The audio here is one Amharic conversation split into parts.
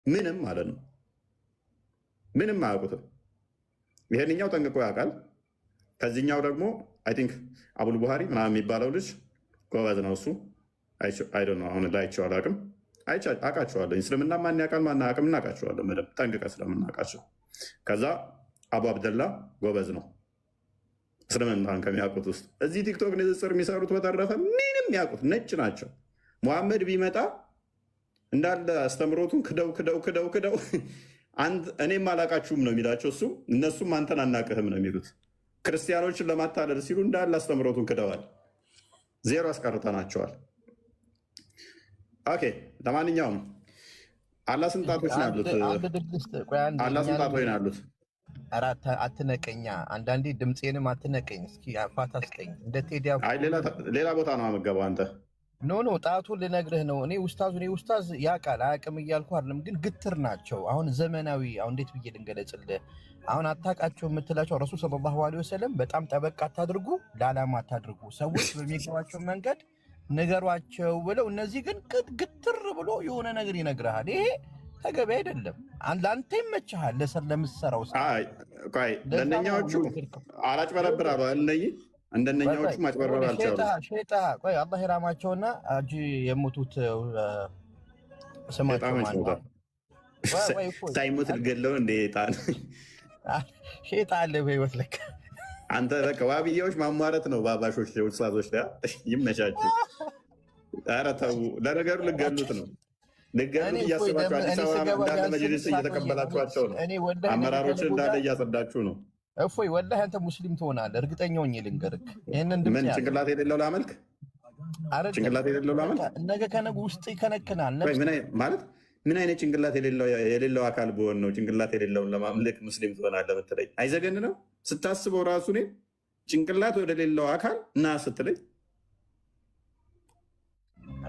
ምንም ማለት ነው። ምንም አያውቁትም። ይሄንኛው ጠንቅቆ ያውቃል። ከዚህኛው ደግሞ አይ ቲንክ አቡል ቡሃሪ ምናምን የሚባለው ልጅ ጎበዝ ነው እሱ። አሁን ላይቸው አላውቅም፣ አውቃቸዋለሁ። እስልምና ማን ያውቃል ማን አያውቅም እናውቃቸዋለን በደምብ ጠንቅቀን ስለምናውቃቸው። ከዛ አቡ አብደላ ጎበዝ ነው እስልምናን ከሚያውቁት ውስጥ። እዚህ ቲክቶክ ንጽጽር የሚሰሩት በተረፈ ምንም ያውቁት ነጭ ናቸው። ሙሐመድ ቢመጣ እንዳለ አስተምሮቱን ክደው እኔም አላቃችሁም ነው የሚላቸው እሱ። እነሱም አንተን አናቅህም ነው የሚሉት። ክርስቲያኖችን ለማታለል ሲሉ እንዳለ አስተምሮቱን ክደዋል። ዜሮ አስቀርተናቸዋል። ኦኬ ለማንኛውም አላህ ስንት ጣቶች ነው ያሉት? አላህ ስንት ጣቶች ነው ያሉት? አትነቀኛ። አንዳንዴ ድምፄንም አትነቀኝ። እስኪ ፋታ ስጠኝ። እንደ ቴዲ ሌላ ቦታ ነው የምገባው አንተ። ኖ ጣቱን ልነግርህ ነው። እኔ ኡስታዝ ያውቃል አያውቅም እያልኩ አይደለም፣ ግን ግትር ናቸው። አሁን ዘመናዊ እንዴት ብዬ ልንገለጽልህ? አሁን አታውቃቸው የምትላቸው ረሱል ሰለላሁ ዐለይሂ ወሰለም በጣም ጠበቅ አታድርጉ፣ ለዓላማ አታድርጉ፣ ሰዎች በሚገባቸው መንገድ ንገሯቸው ብለው፣ እነዚህ ግን ግትር ብሎ የሆነ ነገር ይነግርሃል። ይሄ ተገቢ አይደለም። ለአንተ ይመችሃል ለምትሰራው ለእነኛዎቹ አላጭበረብር አሉ እነዚህ እንደነኛዎቹ ማጭበርበር አልቻሉ። ሼጣ ቆይ አላህ ይራማቸውና አጂ የሞቱት ስማቸው ሳይሞት ልገለው እንደ ጣን ሼጣ አለ በህይወት ለካ አንተ በቃ ዋብያዎች ማሟረት ነው። ባባሾች ውስጣቶች ይመቻችሁ። ኧረ ተው። ለነገሩ ልገሉት ነው ልገሉት እያስባችሁ አዲስ አበባ እንዳለ መጅሊስ እየተቀበላችኋቸው ነው። አመራሮችን እንዳለ እያጸዳችሁ ነው። እፎይ ወላሂ አንተ ሙስሊም ትሆናለህ፣ እርግጠኛ ሆኜ ልንገርህ። ይሄንን ምን ጭንቅላት የሌለው ላመልክ? ጭንቅላት የሌለው ላመልክ? ነገ ከነገ ውስጥ ይከነክናል ማለት ምን አይነት ጭንቅላት የሌለው አካል ብሆን ነው ጭንቅላት የሌለውን ለማምለክ ሙስሊም ትሆናለህ የምትለኝ? አይዘገን ነው ስታስበው ራሱ እኔ ጭንቅላት ወደሌለው አካል እና ስትለኝ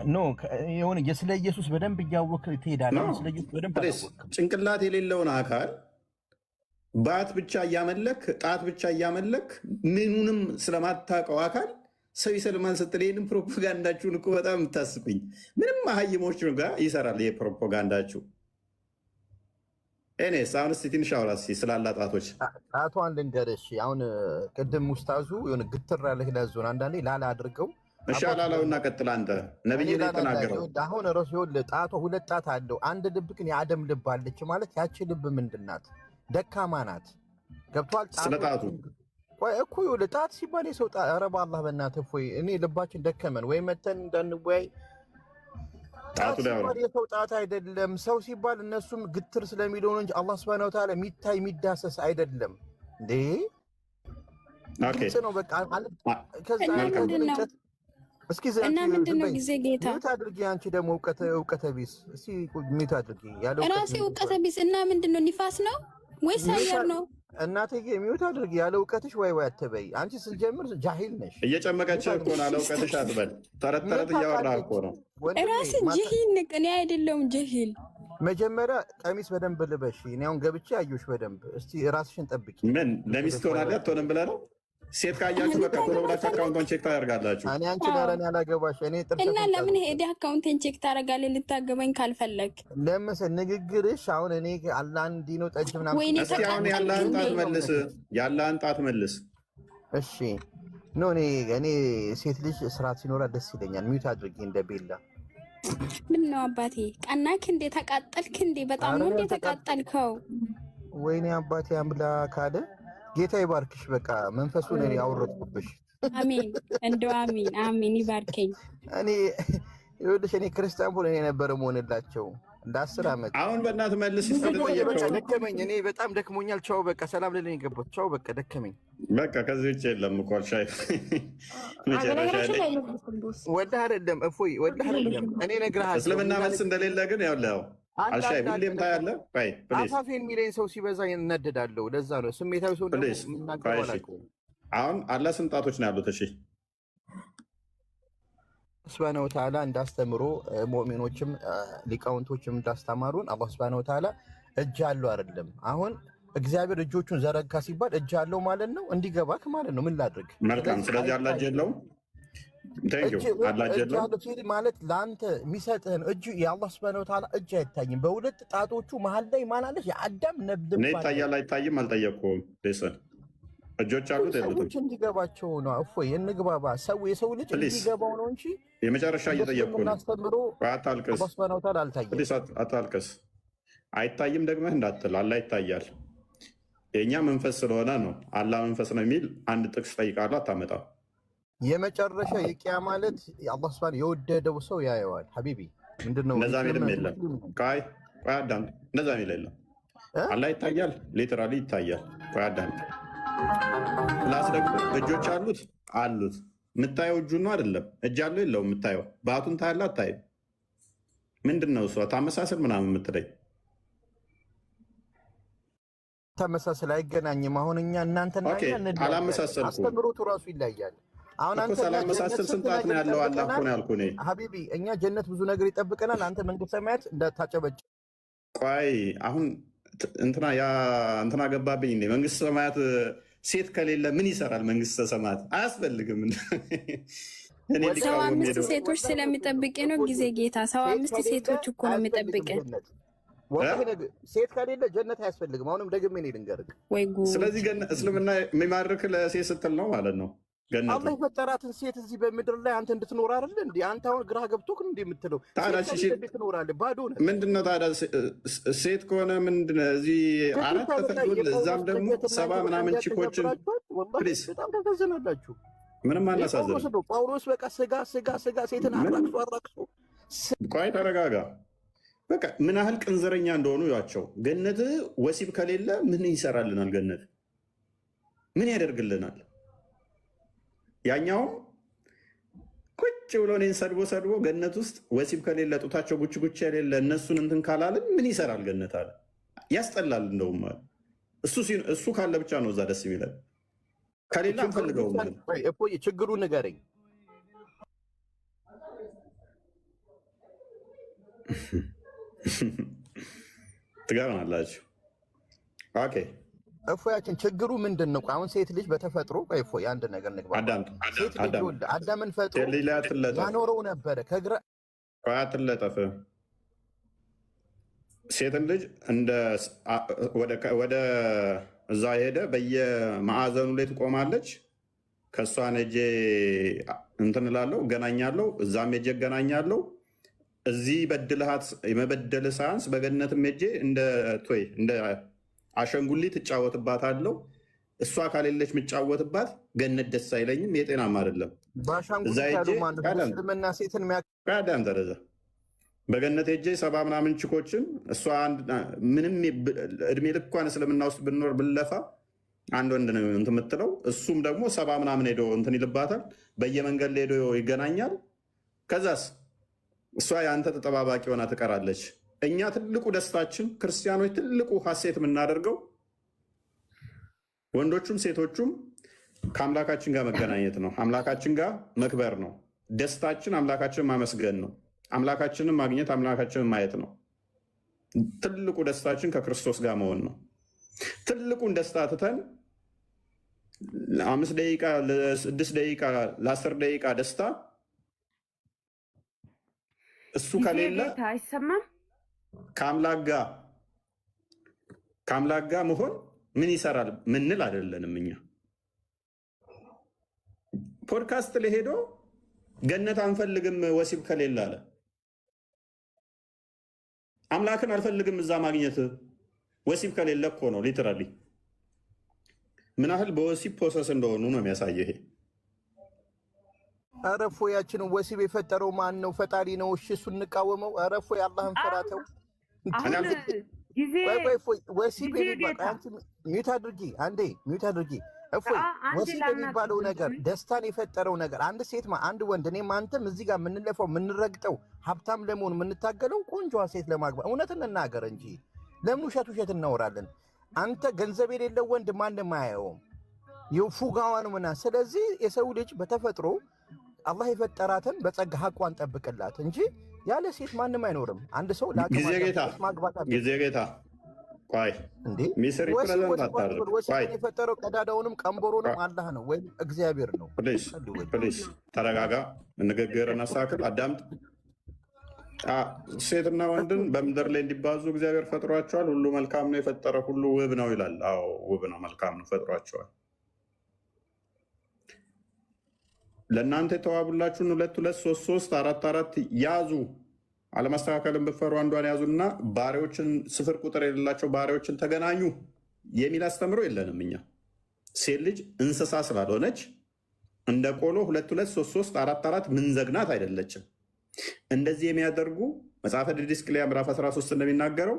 ኖ የሆነ ስለ ኢየሱስ በደንብ እያወቅህ ትሄዳለህ። ስለ ኢየሱስ በደንብ ጭንቅላት የሌለውን አካል ባት ብቻ እያመለክ ጣት ብቻ እያመለክ ምኑንም ስለማታውቀው አካል ሰው ይሰልማል ስትል ይህንም ፕሮፓጋንዳችሁን እኮ በጣም የምታስቁኝ። ምንም መሀይሞች ጋር ይሰራል ይሄ ፕሮፓጋንዳችሁ። እኔስ አሁን እስኪ ትንሽ አውራ ስላላ ጣቶች ጣቷን ልንገርሽ። አሁን ቅድም ውስታዙ የሆነ ግትር ያለህ ለዞን አንዳንዴ ላላ አድርገው እሺ አላላው እና ቀጥል አንተ ነብይ ተናገረው። አሁን ራሱ ይኸውልህ ጣቷ ሁለት ጣት አለው። አንድ ልብ ግን የአደም ልብ አለች ማለት ያቺ ልብ ምንድን ናት? ደካማ ናት። ገብቷል? ስለጣቱ ቆይ እኮ ይኸውልህ ጣት ሲባል የሰው ጣት ኧረ በአላህ በእናትህ እፎይ እኔ ልባችን ደከመን ወይ መተን እንዳንወያይ። ጣቱ ሲባል የሰው ጣት አይደለም። ሰው ሲባል እነሱም ግትር ስለሚለው ነው እንጂ አላህ ሱብሃነሁ ወተዓላ የሚታይ የሚዳሰስ አይደለም እንዴ። ኦኬ ነው በቃ ከዛ እስኪ እና ምንድነው ጊዜ ጌታ ሚት አድርጊ። አንቺ ደግሞ እውቀተ ቢስ እስኪ ሚት አድርጊ። ያለው ራሴ እውቀተ ቢስ እና ምንድነው ንፋስ ነው ወይስ አየር ነው? እናትዬ ሚት አድርጊ። ያለ እውቀትሽ ወይ አትበይ። አንቺ ስትጀምር ጃሂል ነሽ። እየጨመቀች እኮ ነው። ያለ እውቀትሽ አትበል። ተረት እያወራህ እኮ ነው። ራስ ጅሂል ንቅ። እኔ አይደለሁም ጅሂል። መጀመሪያ ቀሚስ በደንብ ልበሽ። እኔ አሁን ገብቼ አየሁሽ በደንብ። እስቲ ራስሽን ጠብቂ። ምን ለሚስት ትሆናለህ አትሆንም ብለህ ነው? ሴት ካያችሁ በቃ ቶሎ ብላችሁ አካውንቷን ቼክ ታደርጋላችሁ። እኔ አንቺ ለረን ያላገባሽ እኔ ጥርስ እና ለምን ሄደ አካውንቴን ቼክ ታደርጋለህ? ልታገባኝ ካልፈለግ ለምሳሌ ንግግርሽ አሁን እኔ አላህ እንዲህ ነው ጠጅ ምናምን። እስቲ አሁን ያለህን ጣት መልስ፣ ያለህን ጣት መልስ። እሺ ኖ እኔ ሴት ልጅ ስርዓት ሲኖራት ደስ ይለኛል። ሚውት አድርጊ እንደ ቤላ። ምን ነው አባቴ ቀናክ እንዴ? ተቃጠልክ እንዴ? በጣም ነው እንዴ ተቃጠልከው? ወይኔ አባቴ አምላክ አለ ጌታ ይባርክሽ። በቃ መንፈሱን እኔ አወረድኩብሽ። አሜን እንደው አሜን አሜን ይባርከኝ። እኔ ይኸውልሽ እኔ ክርስቲያን ሆነ የነበረ መሆንላቸው እንደ 10 ዓመት አሁን በእናትህ መልስ ይፈልጠየቀው ደከመኝ። እኔ በጣም ደክሞኛል። ቻው በቃ ሰላም ልልኝ የገባሁት ቻው በቃ ደከመኝ። በቃ ከዚህ ውጭ የለም እኮ አልሻይ ወላሂ አይደለም እፎይ ወላሂ አይደለም። እኔ እነግርሃለሁ እስልምና መልስ እንደሌለ ግን ያው አልሻይ ሁሌም ታያለህ። ቆይ ፕሊዝ አፋፌን የሚለኝ ሰው ሲበዛ ይነደዳለሁ። ለዛ ነው ስሜታዊ ሰው ነው የምናገረው። አሁን አላህ ስንት ጣቶች ነው ያሉት? እሺ ሱብሃነሁ ወተዓላ እንዳስተምሮ ሙእሚኖችም ሊቃውንቶችም እንዳስተማሩን አላህ ሱብሃነሁ ወተዓላ እጅ አለው አይደለም። አሁን እግዚአብሔር እጆቹን ዘረጋ ሲባል እጅ አለው ማለት ነው። እንዲገባክ ማለት ነው። ምን ላድርግ? መልካም። ስለዚህ አላህ እጅ የለውም። እጅ ማለት ለአንተ የሚሰጥህን እጁ የአላህ ሱብሓነሁ ወተዓላ እጅ አይታይም። በሁለት ጣቶቹ መሀል ላይ ማን አለች? የአዳም ነብብ ይታያል አይታይም? አልጠየቅኩም። እጆች አሉት ሰዎች እንዲገባቸው ነው። እፎይ እንግባባ። የሰው ልጅ እንዲገባው ነው እንጂ የመጨረሻ እየጠየቅኩ ነው። አታልቅስ፣ አላህ ሱብሓነሁ ወተዓላ አልታየም። አታልቅስ። አይታይም ደግመህ እንዳትል። አላህ ይታያል። የእኛ መንፈስ ስለሆነ ነው። አላህ መንፈስ ነው የሚል አንድ ጥቅስ ጠይቃለሁ፣ አታመጣም። የመጨረሻ የቂያ ማለት አላህ ሱብሓነሁ የወደደው ሰው ያየዋል። ሀቢቢ ምንድነው? እንደዛ ሚልም የለም። ቆይ አዳምጥ። እንደዛ ሚል የለም። አላህ ይታያል፣ ሊትራሊ ይታያል። ቆይ አዳምጥ። ፕላስ ደግሞ እጆች አሉት አሉት። የምታየው እጁ ነው አይደለም። እጅ አለው የለውም? የምታየው በአቱን ታያለ አታይም? ምንድን ነው እሷ ታመሳሰል ምናምን የምትለኝ? ተመሳሰል አይገናኝም። አሁን እኛ እናንተና አላመሳሰልኩም። አስተምሮቱ ራሱ ይለያል። አሁን አንተ ሳላመሳሰል ስንጣት ነው ያለው አላህ እኮ ነው ያልኩህ እኔ። ሀቢቢ እኛ ጀነት ብዙ ነገር ይጠብቀናል። አንተ መንግስተ ሰማያት እንዳታጨበጭ። ቆይ አሁን እንትና ገባብኝ እንዴ? መንግስተ ሰማያት ሴት ከሌለ ምን ይሰራል? መንግስተ ሰማያት አያስፈልግም። ሰው 5 ሴቶች ስለሚጠብቅ ነው ጊዜ ጌታ። ሰው 5 ሴቶች እኮ ነው የሚጠብቅ። ሴት ከሌለ ጀነት አያስፈልግም። አሁንም ደግሜ እኔ ልንገርህ። ስለዚህ እስልምና የሚማርክ ለሴት ስትል ነው ማለት ነው። አላህ የፈጠራትን ሴት እዚህ በምድር ላይ አንተ እንድትኖር አይደለ እንዴ? አንተ አሁን ግራ ገብቶክ እንዴ የምትለው? ትኖራለህ ባዶ ነህ። ምንድነው ታዲያ ሴት ከሆነ ምንድነው? እዚህ 4 ተፈቅዶል፣ እዛም ደግሞ 70 ምናምን ቺኮችን በጣም ተፈዘናላችሁ። ምንም አናሳዝንም። ጳውሎስ በቃ ስጋ ሴትን አራክሶ። ቆይ ተረጋጋ። በቃ ምን ያህል ቅንዘረኛ እንደሆኑ ያቸው። ገነት ወሲብ ከሌለ ምን ይሰራልናል? ገነት ምን ያደርግልናል? ያኛውም ቁጭ ብሎ እኔን ሰድቦ ገነት ውስጥ ወሲብ ከሌለ ጡታቸው ጉች የሌለ እነሱን እንትን ካላልን ምን ይሰራል ገነት አለ። ያስጠላል። እንደውም እሱ ካለ ብቻ ነው እዛ ደስ የሚለን፣ ከሌለ አንፈልገውም። ችግሩ ንገረኝ። ትገርማላችሁ። ኦኬ እፎያችን ችግሩ ምንድን ነው? አሁን ሴት ልጅ በተፈጥሮ እፎይ አንድ ነገር ንግባ። ሴት ልጅ አዳምን ፈጥሮ ያኖረው ነበረ ከግራ አትለጠፍ። ሴትን ልጅ ወደ እዛ ሄደ በየማዕዘኑ ላይ ትቆማለች። ከእሷን ሄጄ እንትን እላለሁ እገናኛለሁ፣ እዛም ሄጄ እገናኛለሁ። እዚህ በድልሃት የመበደል ሳያንስ በገነትም ሄጄ እንደ አሸንጉሊት እጫወትባታለሁ። እሷ ካሌለች የምጫወትባት ገነት ደስ አይለኝም። የጤናም አይደለም። ደረጃ በገነት ሄጄ 70 ምናምን ችኮችን እሷ ምንም እድሜ ልኳን እስልምና ውስጥ ብንኖር ብለፋ አንድ ወንድ ነው እንትን የምትለው። እሱም ደግሞ 70 ምናምን ሄዶ እንትን ይልባታል። በየመንገድ ላይ ሄዶ ይገናኛል። ከዛስ እሷ የአንተ ተጠባባቂ ሆና ትቀራለች። እኛ ትልቁ ደስታችን ክርስቲያኖች ትልቁ ሀሴት የምናደርገው ወንዶቹም ሴቶቹም ከአምላካችን ጋር መገናኘት ነው። አምላካችን ጋር መክበር ነው። ደስታችን አምላካችንን ማመስገን ነው። አምላካችንን ማግኘት፣ አምላካችንን ማየት ነው። ትልቁ ደስታችን ከክርስቶስ ጋር መሆን ነው። ትልቁን ደስታ ትተን ለ5 ደቂቃ ለ6 ደቂቃ ለ10 ደቂቃ ደስታ እሱ ከሌለ አይሰማም። ከአምላክ ጋር መሆን ምን ይሰራል ምንል አይደለንም። እኛ ፖድካስት ላይ ሄዶ ገነት አንፈልግም ወሲብ ከሌለ አለ። አምላክን አልፈልግም እዛ ማግኘት ወሲብ ከሌለ እኮ ነው። ሊትራሊ ምን ያህል በወሲብ ፕሮሰስ እንደሆኑ ነው የሚያሳየው ይሄ። ኧረ እፎይ ያችንን ወሲብ የፈጠረው ማን ነው? ፈጣሪ ነው። እሺ እሱ እንቃወመው። ኧረ እፎይ አላህን ፈራተው። ወሲብ ሚዩት አድርጊ አንዴ፣ ሚዩት አድርጊ። እፎይ ወሲብ የሚባለው ነገር ደስታን የፈጠረው ነገር አንድ ሴት አንድ ወንድ እኔም አንተም እዚህ ጋር የምንለፈው የምንረግጠው ሀብታም ለመሆን የምንታገለው ቆንጆዋ ሴት ለማግባት እውነት እንናገር እንጂ ለምን ውሸት እናወራለን? አንተ ገንዘብ የሌለው ወንድ ማንም አያየውም። የፉጋዋ ነው ምና። ስለዚህ የሰው ልጅ በተፈጥሮ አላህ የፈጠራትን በጸጋ ሀቋን ጠብቅላት እንጂ ያለ ሴት ማንም አይኖርም። አንድ ሰው ጊዜ ጌታ ቆይ ሚስር ፕሬዘንት አታርግ። ቆይ የፈጠረው ቀዳዳውንም ቀንበሩንም አላህ ነው ወይም እግዚአብሔር ነው። ፕሊዝ ተረጋጋ፣ ንግግርን አስተካክል፣ አዳምጥ። ሴትና ወንድን በምድር ላይ እንዲባዙ እግዚአብሔር ፈጥሯቸዋል። ሁሉ መልካም ነው፣ የፈጠረ ሁሉ ውብ ነው ይላል። አዎ ውብ ነው፣ መልካም ነው፣ ፈጥሯቸዋል። ለእናንተ የተዋቡላችሁን 2 2 3 3 4 4 ያዙ። አለማስተካከልን ብትፈሩ አንዷን ያዙና ባሪያዎችን ስፍር ቁጥር የሌላቸው ባሪያዎችን ተገናኙ የሚል አስተምሮ የለንም እኛ። ሴት ልጅ እንስሳ ስላልሆነች እንደ ቆሎ 2 2 3 3 4 4 ምንዘግናት አይደለችም። እንደዚህ የሚያደርጉ መጽሐፈ ዲድስቅልያ ምዕራፍ 13 እንደሚናገረው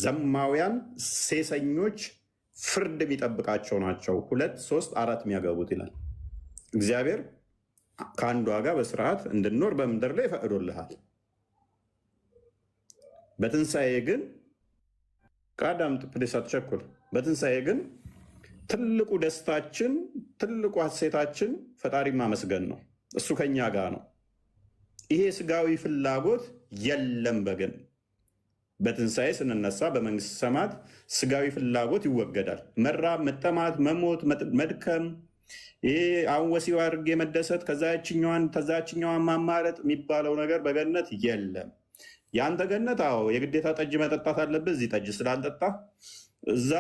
ዘማውያን ሴሰኞች ፍርድ የሚጠብቃቸው ናቸው፣ 2 3 4 የሚያገቡት ይላል። እግዚአብሔር ከአንዷ ጋር በስርዓት እንድንኖር በምድር ላይ ፈቅዶልሃል። በትንሣኤ ግን ቃዳምጥ ፕሌስ አትቸኩል። በትንሣኤ ግን ትልቁ ደስታችን ትልቁ ሐሴታችን ፈጣሪ ማመስገን ነው። እሱ ከኛ ጋር ነው። ይሄ ስጋዊ ፍላጎት የለም። በግን በትንሣኤ ስንነሳ በመንግስት ሰማያት ስጋዊ ፍላጎት ይወገዳል። መራብ፣ መጠማት፣ መሞት፣ መድከም፣ ይሄ አሁን ወሲብ አድርጌ መደሰት፣ ከዛችኛዋን ማማረጥ የሚባለው ነገር በገነት የለም። የአንተ ገነት አዎ የግዴታ ጠጅ መጠጣት አለብህ። እዚህ ጠጅ ስላልጠጣ እዛ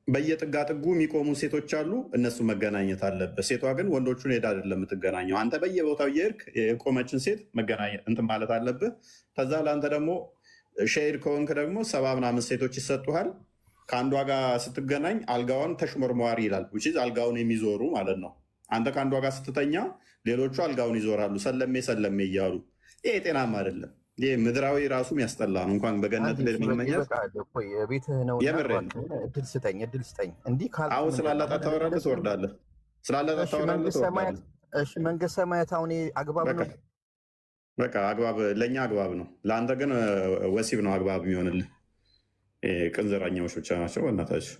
በየጥጋጥጉ የሚቆሙ ሴቶች አሉ፣ እነሱ መገናኘት አለብህ። ሴቷ ግን ወንዶቹን ሄዳ አይደለም የምትገናኘው። አንተ በየቦታው እየሄድክ የቆመችን ሴት መገናኘት እንትን ማለት አለብህ። ከዛ ለአንተ ደግሞ ሼድ ከሆንክ ደግሞ 70 ምናምን ሴቶች ይሰጡሃል። ከአንዷ ጋር ስትገናኝ አልጋዋን ተሽሞርመዋሪ ይላል። አልጋውን የሚዞሩ ማለት ነው። አንተ ከአንዷ ጋር ስትተኛ ሌሎቹ አልጋውን ይዞራሉ፣ ሰለሜ ሰለሜ እያሉ። ይሄ ጤናማ አይደለም። ይህ ምድራዊ ራሱ ያስጠላ ነው። እንኳን በገነት ለሚመኛት እድል ስጠኝ። እንዲህ አሁን ስላላጣ ታወራለህ፣ ትወርዳለህ። ስላላጣ ታወራለህ፣ ትወርዳለህ። መንግስት ሰማያት አሁን አግባብ ነው። በቃ አግባብ ለእኛ አግባብ ነው፣ ለአንተ ግን ወሲብ ነው አግባብ የሚሆንልህ። ቅንዘራኛዎች ብቻ ናቸው በእናታችሁ።